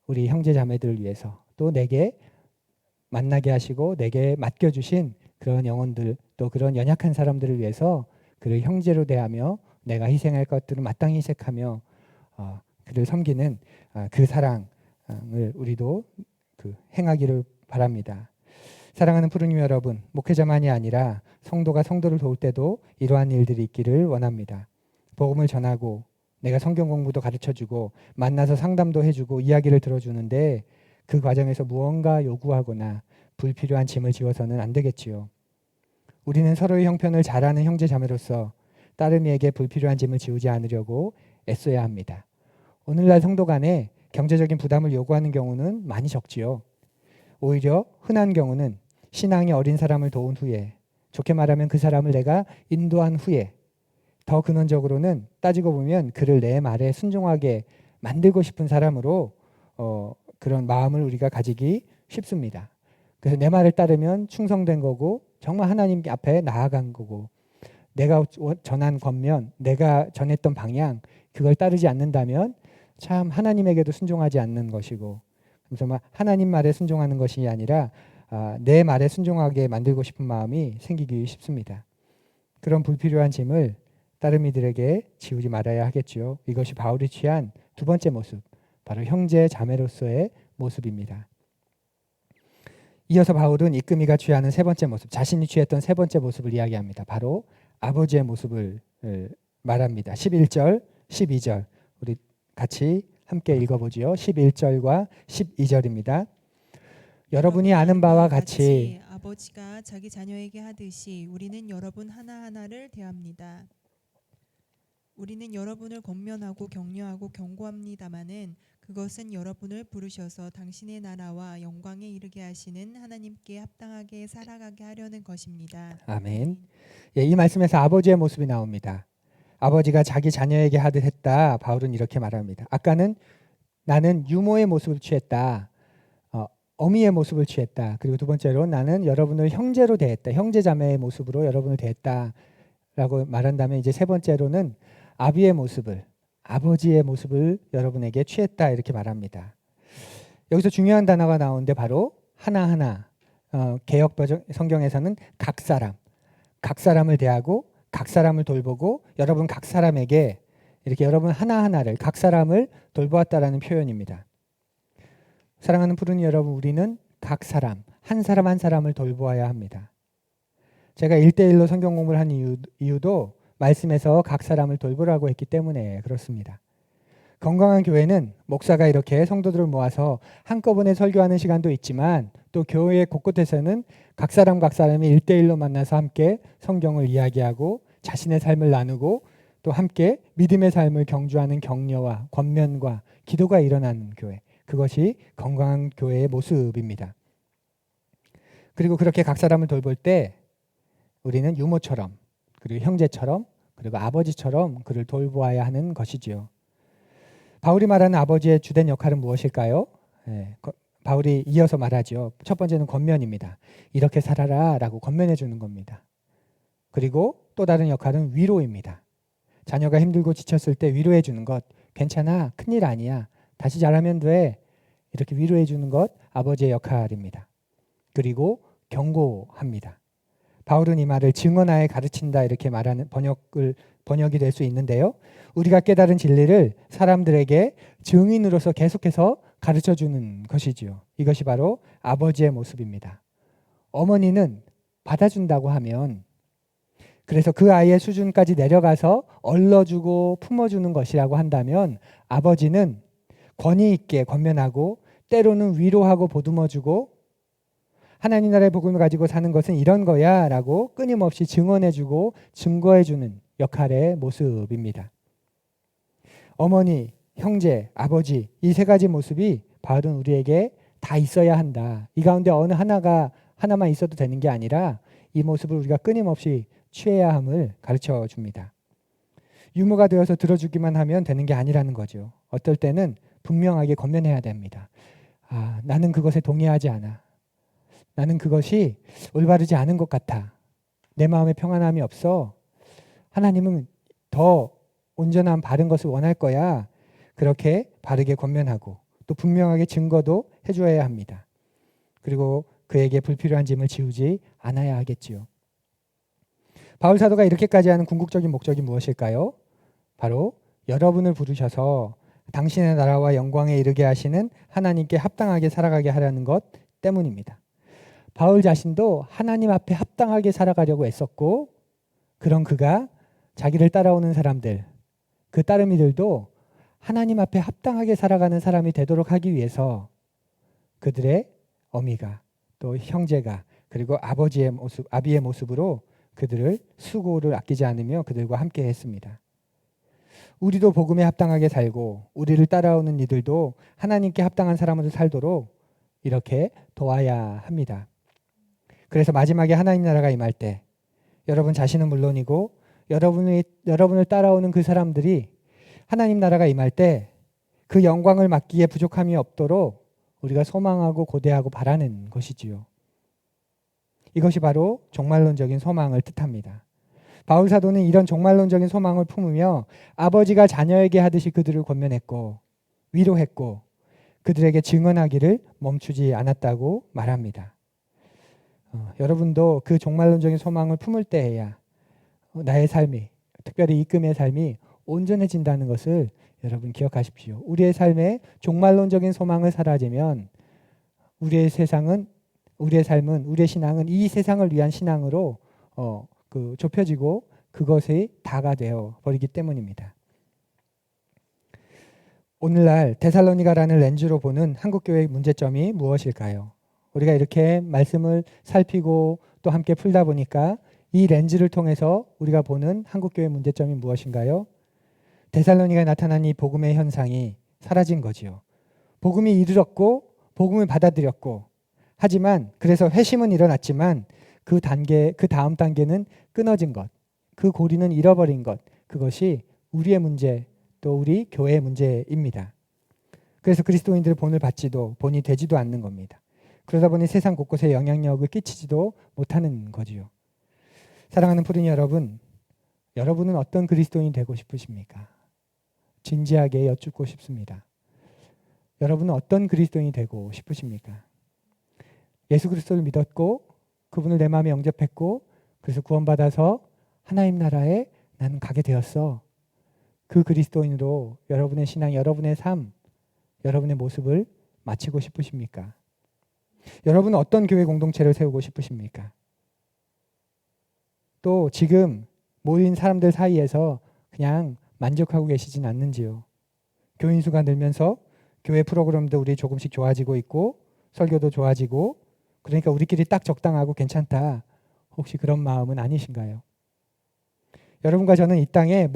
Speaker 1: 우리 형제 자매들을 위해서, 또 내게 만나게 하시고 내게 맡겨주신 그런 영혼들, 또 그런 연약한 사람들을 위해서 그를 형제로 대하며 내가 희생할 것들을 마땅히 희생하며 그를 섬기는 그 사랑을 우리도 행하기를 바랍니다. 사랑하는 푸르님 여러분, 목회자만이 아니라 성도가 성도를 도울 때도 이러한 일들이 있기를 원합니다. 복음을 전하고 내가 성경 공부도 가르쳐주고 만나서 상담도 해주고 이야기를 들어주는데 그 과정에서 무언가 요구하거나 불필요한 짐을 지워서는 안 되겠지요. 우리는 서로의 형편을 잘 아는 형제 자매로서 따름이에게 불필요한 짐을 지우지 않으려고 애써야 합니다. 오늘날 성도 간에 경제적인 부담을 요구하는 경우는 많이 적지요. 오히려 흔한 경우는 신앙이 어린 사람을 도운 후에, 좋게 말하면 그 사람을 내가 인도한 후에, 더 근원적으로는 따지고 보면 그를 내 말에 순종하게 만들고 싶은 사람으로 그런 마음을 우리가 가지기 쉽습니다. 그래서 내 말을 따르면 충성된 거고 정말 하나님 앞에 나아간 거고, 내가 전한 권면, 내가 전했던 방향, 그걸 따르지 않는다면 참 하나님에게도 순종하지 않는 것이고, 정말 하나님 말에 순종하는 것이 아니라 내 말에 순종하게 만들고 싶은 마음이 생기기 쉽습니다. 그런 불필요한 짐을 따르미들에게 지우지 말아야 하겠지요. 이것이 바울이 취한 두 번째 모습, 바로 형제 자매로서의 모습입니다. 이어서 바울은 이끔이가 취하는 세 번째 모습, 자신이 취했던 세 번째 모습을 이야기합니다. 바로 아버지의 모습을 말합니다. 11절, 12절 우리 같이 함께 읽어보지요. 11절과 12절입니다. 여러분이 아는 바와 같이
Speaker 2: 아버지가 자기 자녀에게 하듯이 우리는 여러분 하나하나를 대합니다. 우리는 여러분을 권면하고 격려하고 경고합니다마는 그것은 여러분을 부르셔서 당신의 나라와 영광에 이르게 하시는 하나님께 합당하게 살아가게 하려는 것입니다.
Speaker 1: 아멘. 이 말씀에서 아버지의 모습이 나옵니다. 아버지가 자기 자녀에게 하듯 했다. 바울은 이렇게 말합니다. 아까는 나는 유모의 모습을 취했다. 어미의 모습을 취했다. 그리고 두 번째로 나는 여러분을 형제로 대했다. 형제 자매의 모습으로 여러분을 대했다라고 말한다면 이제 세 번째로는 아비의 모습을 아버지의 모습을 여러분에게 취했다 이렇게 말합니다. 여기서 중요한 단어가 나오는데 바로 하나하나 개역 버전 성경에서는 각 사람을 대하고 각 사람을 돌보고 여러분 각 사람에게 이렇게 여러분 하나하나를 각 사람을 돌보았다라는 표현입니다. 사랑하는 푸른이 여러분, 우리는 각 사람 한 사람을 돌보아야 합니다. 제가 1대1로 성경 공부를 한 이유도 말씀에서 각 사람을 돌보라고 했기 때문에 그렇습니다. 건강한 교회는 목사가 이렇게 성도들을 모아서 한꺼번에 설교하는 시간도 있지만 또 교회 곳곳에서는 각 사람이 1대1로 만나서 함께 성경을 이야기하고 자신의 삶을 나누고 또 함께 믿음의 삶을 경주하는 격려와 권면과 기도가 일어나는 교회, 그것이 건강한 교회의 모습입니다. 그리고 그렇게 각 사람을 돌볼 때 우리는 유모처럼 그리고 형제처럼 그리고 아버지처럼 그를 돌보아야 하는 것이지요. 바울이 말하는 아버지의 주된 역할은 무엇일까요? 바울이 이어서 말하죠. 첫 번째는 권면입니다. 이렇게 살아라 라고 권면해 주는 겁니다. 그리고 또 다른 역할은 위로입니다. 자녀가 힘들고 지쳤을 때 위로해 주는 것, 괜찮아, 큰일 아니야, 다시 잘하면 돼, 이렇게 위로해 주는 것 아버지의 역할입니다. 그리고 경고합니다. 바울은 이 말을 증언하에 가르친다 이렇게 말하는 번역이 될 수 있는데요. 우리가 깨달은 진리를 사람들에게 증인으로서 계속해서 가르쳐 주는 것이지요. 이것이 바로 아버지의 모습입니다. 어머니는 받아준다고 하면 그래서 그 아이의 수준까지 내려가서 얼러주고 품어주는 것이라고 한다면 아버지는 권위 있게 권면하고 때로는 위로하고 보듬어주고 하나님 나라의 복음을 가지고 사는 것은 이런 거야 라고 끊임없이 증언해주고 증거해주는 역할의 모습입니다. 어머니, 형제, 아버지 이 세 가지 모습이 바울은 우리에게 다 있어야 한다. 이 가운데 어느 하나만 있어도 되는 게 아니라 이 모습을 우리가 끊임없이 취해야 함을 가르쳐 줍니다. 유모가 되어서 들어주기만 하면 되는 게 아니라는 거죠. 어떨 때는 분명하게 권면해야 됩니다. 나는 그것에 동의하지 않아. 나는 그것이 올바르지 않은 것 같아. 내 마음에 평안함이 없어. 하나님은 더 온전한 바른 것을 원할 거야. 그렇게 바르게 권면하고 또 분명하게 증거도 해줘야 합니다. 그리고 그에게 불필요한 짐을 지우지 않아야 하겠지요. 바울 사도가 이렇게까지 하는 궁극적인 목적이 무엇일까요? 바로 여러분을 부르셔서 당신의 나라와 영광에 이르게 하시는 하나님께 합당하게 살아가게 하라는 것 때문입니다. 바울 자신도 하나님 앞에 합당하게 살아가려고 애썼고 그런 그가 자기를 따라오는 사람들, 그 따르미들도 하나님 앞에 합당하게 살아가는 사람이 되도록 하기 위해서 그들의 어미가 또 형제가 그리고 아비의 모습으로 그들을 수고를 아끼지 않으며 그들과 함께 했습니다. 우리도 복음에 합당하게 살고 우리를 따라오는 이들도 하나님께 합당한 사람으로 살도록 이렇게 도와야 합니다. 그래서 마지막에 하나님 나라가 임할 때 여러분 자신은 물론이고 여러분을 따라오는 그 사람들이 하나님 나라가 임할 때 그 영광을 맡기에 부족함이 없도록 우리가 소망하고 고대하고 바라는 것이지요. 이것이 바로 종말론적인 소망을 뜻합니다. 바울 사도는 이런 종말론적인 소망을 품으며 아버지가 자녀에게 하듯이 그들을 권면했고 위로했고 그들에게 증언하기를 멈추지 않았다고 말합니다. 여러분도 그 종말론적인 소망을 품을 때에야 나의 삶이, 특별히 이금의 삶이 온전해진다는 것을 여러분 기억하십시오. 우리의 삶에 종말론적인 소망을 사라지면 우리의 삶은 우리의 신앙은 이 세상을 위한 신앙으로 좁혀지고 그것이 다가 되어 버리기 때문입니다. 오늘날 데살로니가라는 렌즈로 보는 한국교회의 문제점이 무엇일까요? 우리가 이렇게 말씀을 살피고 또 함께 풀다 보니까 이 렌즈를 통해서 우리가 보는 한국교회의 문제점이 무엇인가요? 데살로니가에 나타난 이 복음의 현상이 사라진 거지요. 복음이 이르렀고 복음을 받아들였고 하지만 그래서 회심은 일어났지만 그 다음 단계는 끊어진 것, 그 고리는 잃어버린 것, 그것이 우리의 문제 또 우리 교회의 문제입니다. 그래서 그리스도인들의 본이 되지도 않는 겁니다. 그러다 보니 세상 곳곳에 영향력을 끼치지도 못하는 거지요. 사랑하는 푸른이 여러분, 여러분은 어떤 그리스도인이 되고 싶으십니까? 진지하게 여쭙고 싶습니다. 여러분은 어떤 그리스도인이 되고 싶으십니까? 예수 그리스도를 믿었고 그분을 내 마음에 영접했고 그래서 구원받아서 하나님 나라에 나는 가게 되었어. 그 그리스도인으로 여러분의 신앙, 여러분의 삶, 여러분의 모습을 마치고 싶으십니까? 여러분은 어떤 교회 공동체를 세우고 싶으십니까? 또 지금 모인 사람들 사이에서 그냥 만족하고 계시진 않는지요? 교인 수가 늘면서 교회 프로그램도 우리 조금씩 좋아지고 있고 설교도 좋아지고 그러니까 우리끼리 딱 적당하고 괜찮다. 혹시 그런 마음은 아니신가요? 여러분과 저는 이 땅의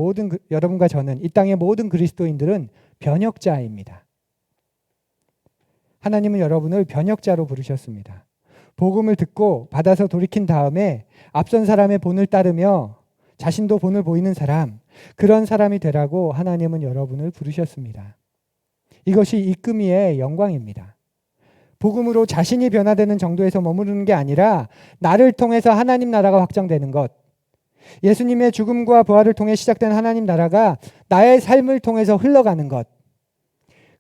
Speaker 1: 모든 그리스도인들은 변혁자입니다. 하나님은 여러분을 변혁자로 부르셨습니다. 복음을 듣고 받아서 돌이킨 다음에 앞선 사람의 본을 따르며 자신도 본을 보이는 사람, 그런 사람이 되라고 하나님은 여러분을 부르셨습니다. 이것이 이끄미의 영광입니다. 복음으로 자신이 변화되는 정도에서 머무르는 게 아니라 나를 통해서 하나님 나라가 확장되는 것, 예수님의 죽음과 부활을 통해 시작된 하나님 나라가 나의 삶을 통해서 흘러가는 것,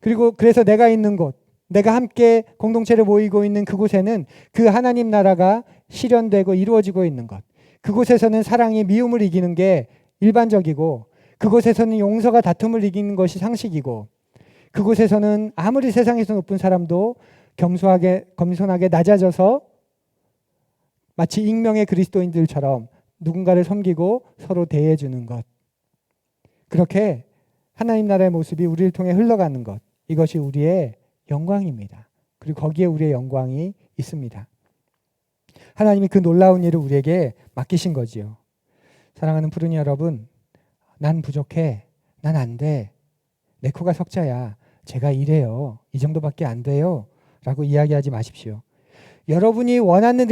Speaker 1: 그리고 그래서 내가 있는 곳, 내가 함께 공동체를 모이고 있는 그곳에는 그 하나님 나라가 실현되고 이루어지고 있는 것, 그곳에서는 사랑이 미움을 이기는 게 일반적이고 그곳에서는 용서가 다툼을 이기는 것이 상식이고 그곳에서는 아무리 세상에서 높은 사람도 겸손하게 낮아져서 마치 익명의 그리스도인들처럼 누군가를 섬기고 서로 대해주는 것, 그렇게 하나님 나라의 모습이 우리를 통해 흘러가는 것, 이것이 우리의 영광입니다. 그리고 거기에 우리의 영광이 있습니다. 하나님이 그 놀라운 일을 우리에게 맡기신 거지요. 사랑하는 푸른이 여러분, 난 부족해, 난 안 돼, 내 코가 석자야, 제가 이래요, 이 정도밖에 안 돼요 라고 이야기하지 마십시오. 여러분이 원하는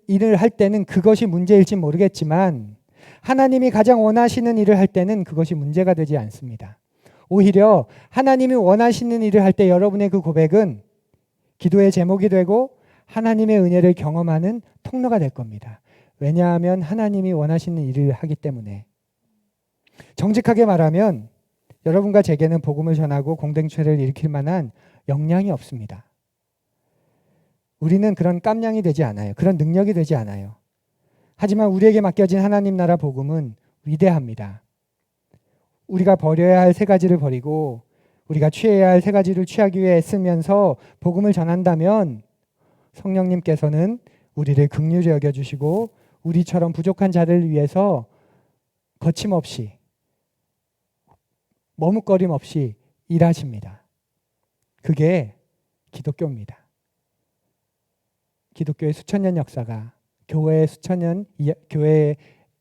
Speaker 1: 일을 할 때는 그것이 문제일지 모르겠지만 하나님이 가장 원하시는 일을 할 때는 그것이 문제가 되지 않습니다. 오히려 하나님이 원하시는 일을 할 때 여러분의 그 고백은 기도의 제목이 되고 하나님의 은혜를 경험하는 통로가 될 겁니다. 왜냐하면 하나님이 원하시는 일을 하기 때문에. 정직하게 말하면 여러분과 제게는 복음을 전하고 공동체를 일으킬 만한 역량이 없습니다. 우리는 그런 깜냥이 되지 않아요. 그런 능력이 되지 않아요. 하지만 우리에게 맡겨진 하나님 나라 복음은 위대합니다. 우리가 버려야 할 세 가지를 버리고 우리가 취해야 할 세 가지를 취하기 위해 애쓰면서 복음을 전한다면 성령님께서는 우리를 긍휼히 여겨주시고 우리처럼 부족한 자를 위해서 거침없이 머뭇거림 없이 일하십니다. 그게 기독교입니다. 기독교의 수천 년 역사가, 교회의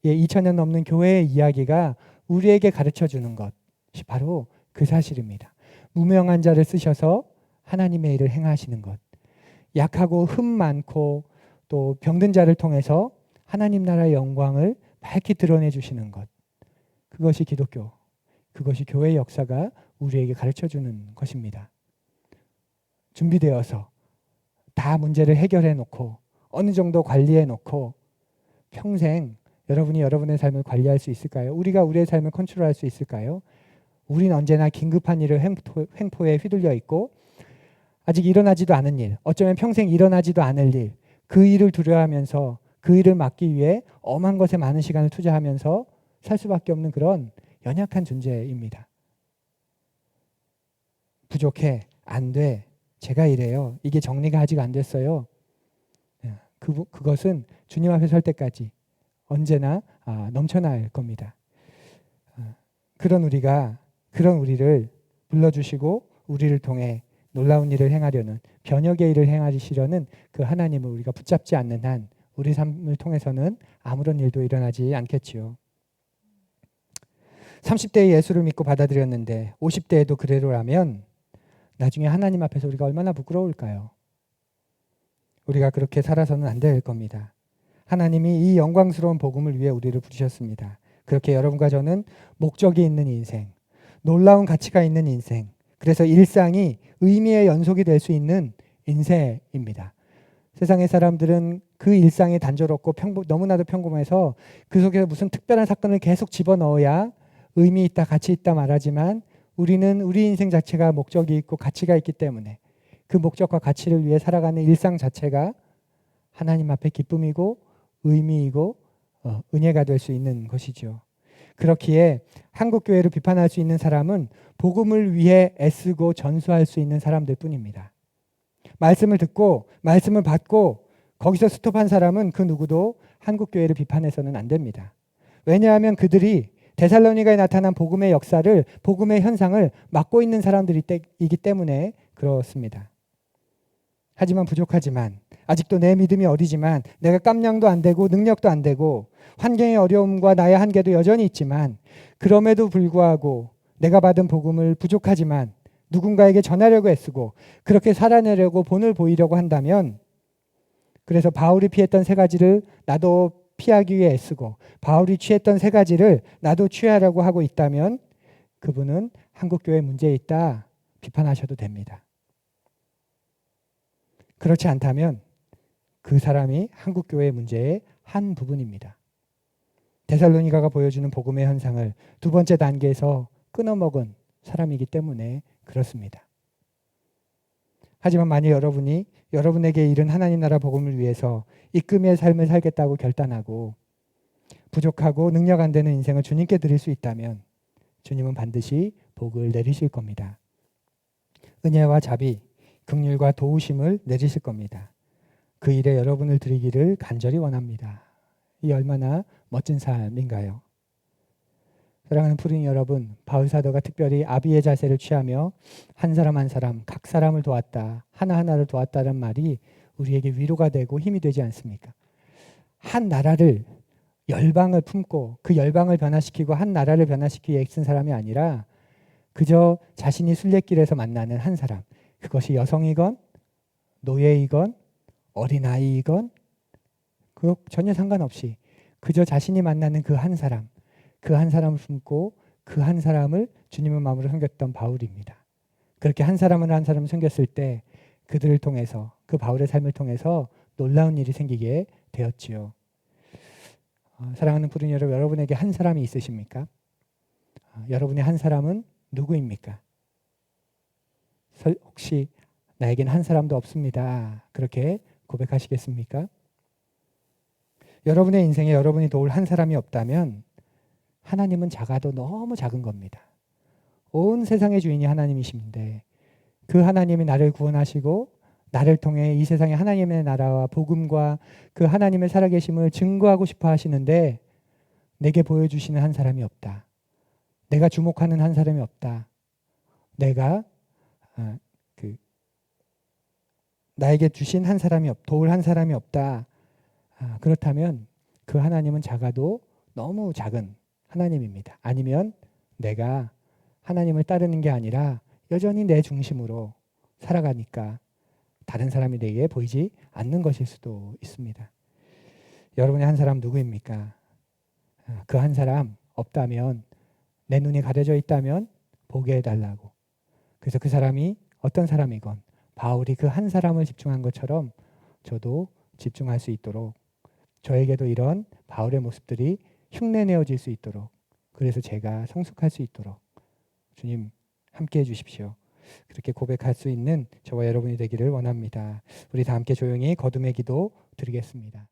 Speaker 1: 2000년 넘는 교회의 이야기가 우리에게 가르쳐 주는 것이 바로 그 사실입니다. 무명한 자를 쓰셔서 하나님의 일을 행하시는 것, 약하고 흠 많고 또 병든 자를 통해서 하나님 나라의 영광을 밝히 드러내 주시는 것, 그것이 기독교, 그것이 교회의 역사가 우리에게 가르쳐 주는 것입니다. 준비되어서 다 문제를 해결해 놓고 어느 정도 관리해 놓고 평생 여러분이 여러분의 삶을 관리할 수 있을까요? 우리가 우리의 삶을 컨트롤할 수 있을까요? 우린 언제나 긴급한 일을 횡포에 휘둘려 있고 아직 일어나지도 않은 일, 어쩌면 평생 일어나지도 않을 일, 그 일을 두려워하면서 그 일을 막기 위해 엄한 것에 많은 시간을 투자하면서 살 수밖에 없는 그런 연약한 존재입니다. 부족해, 안 돼, 제가 이래요, 이게 정리가 아직 안 됐어요. 그것은 주님 앞에 설 때까지 언제나 넘쳐날 겁니다. 그런 우리를 불러주시고 우리를 통해 놀라운 일을 행하려는, 변혁의 일을 행하시려는 그 하나님을 우리가 붙잡지 않는 한 우리 삶을 통해서는 아무런 일도 일어나지 않겠지요. 30대에 예수를 믿고 받아들였는데 50대에도 그대로라면 나중에 하나님 앞에서 우리가 얼마나 부끄러울까요? 우리가 그렇게 살아서는 안 될 겁니다. 하나님이 이 영광스러운 복음을 위해 우리를 부르셨습니다. 그렇게 여러분과 저는 목적이 있는 인생, 놀라운 가치가 있는 인생, 그래서 일상이 의미의 연속이 될 수 있는 인생입니다. 세상의 사람들은 그 일상이 단조롭고 너무나도 평범해서 그 속에서 무슨 특별한 사건을 계속 집어넣어야 의미 있다, 가치 있다 말하지만 우리는 우리 인생 자체가 목적이 있고 가치가 있기 때문에 그 목적과 가치를 위해 살아가는 일상 자체가 하나님 앞에 기쁨이고 의미이고 은혜가 될 수 있는 것이죠. 그렇기에 한국교회를 비판할 수 있는 사람은 복음을 위해 애쓰고 전수할 수 있는 사람들 뿐입니다. 말씀을 듣고 말씀을 받고 거기서 스톱한 사람은 그 누구도 한국교회를 비판해서는 안 됩니다. 왜냐하면 그들이 데살로니가에 나타난 복음의 역사를, 복음의 현상을 맡고 있는 사람들이기 때문에 그렇습니다. 하지만 부족하지만 아직도 내 믿음이 어리지만 내가 깜냥도 안 되고 능력도 안 되고 환경의 어려움과 나의 한계도 여전히 있지만 그럼에도 불구하고 내가 받은 복음을 부족하지만 누군가에게 전하려고 애쓰고 그렇게 살아내려고 본을 보이려고 한다면 그래서 바울이 피했던 세 가지를 나도 피하기 위해 애쓰고 바울이 취했던 세 가지를 나도 취하려고 하고 있다면 그분은 한국교회 문제에 있다 비판하셔도 됩니다. 그렇지 않다면 그 사람이 한국교회의 문제의 한 부분입니다. 데살로니가가 보여주는 복음의 현상을 두 번째 단계에서 끊어먹은 사람이기 때문에 그렇습니다. 하지만 만약 여러분이 여러분에게 이른 하나님 나라 복음을 위해서 이끌의 삶을 살겠다고 결단하고 부족하고 능력 안 되는 인생을 주님께 드릴 수 있다면 주님은 반드시 복을 내리실 겁니다. 은혜와 자비, 긍휼과 도우심을 내리실 겁니다. 그 일에 여러분을 드리기를 간절히 원합니다. 이 얼마나 멋진 삶인가요? 사랑하는 푸른 여러분, 바울 사도가 특별히 아비의 자세를 취하며 한 사람 한 사람, 각 사람을 도왔다, 하나하나를 도왔다는 말이 우리에게 위로가 되고 힘이 되지 않습니까? 한 나라를 열방을 품고 그 열방을 변화시키고 한 나라를 변화시키기 위해 애쓴 사람이 아니라 그저 자신이 순례길에서 만나는 한 사람, 그것이 여성이건 노예이건 어린아이이건 그 전혀 상관없이 그저 자신이 만나는 그 한 사람, 그 한 사람을 품고 그 한 사람을 주님의 마음으로 섬겼던 바울입니다. 그렇게 한 사람을 한 사람을 섬겼을 때 그들을 통해서 그 바울의 삶을 통해서 놀라운 일이 생기게 되었지요. 사랑하는 푸른 여러분, 여러분에게 한 사람이 있으십니까? 여러분의 한 사람은 누구입니까? 혹시 나에겐 한 사람도 없습니다. 그렇게 고백하시겠습니까? 여러분의 인생에 여러분이 도울 한 사람이 없다면 하나님은 작아도 너무 작은 겁니다. 온 세상의 주인이 하나님이신데 그 하나님이 나를 구원하시고 나를 통해 이 세상에 하나님의 나라와 복음과 그 하나님의 살아계심을 증거하고 싶어 하시는데 내게 보여주시는 한 사람이 없다. 내가 주목하는 한 사람이 없다. 내가 나에게 주신 한 사람이 도울 한 사람이 없다. 그렇다면 그 하나님은 작아도 너무 작은 하나님입니다. 아니면 내가 하나님을 따르는 게 아니라 여전히 내 중심으로 살아가니까 다른 사람이 내게 보이지 않는 것일 수도 있습니다. 여러분의 한 사람 누구입니까? 그 한 사람 없다면 내 눈이 가려져 있다면 보게 해달라고. 그래서 그 사람이 어떤 사람이건 바울이 그 한 사람을 집중한 것처럼 저도 집중할 수 있도록 저에게도 이런 바울의 모습들이 흉내내어질 수 있도록 그래서 제가 성숙할 수 있도록 주님 함께해 주십시오. 그렇게 고백할 수 있는 저와 여러분이 되기를 원합니다. 우리 다 함께 조용히 거듭의 기도 드리겠습니다.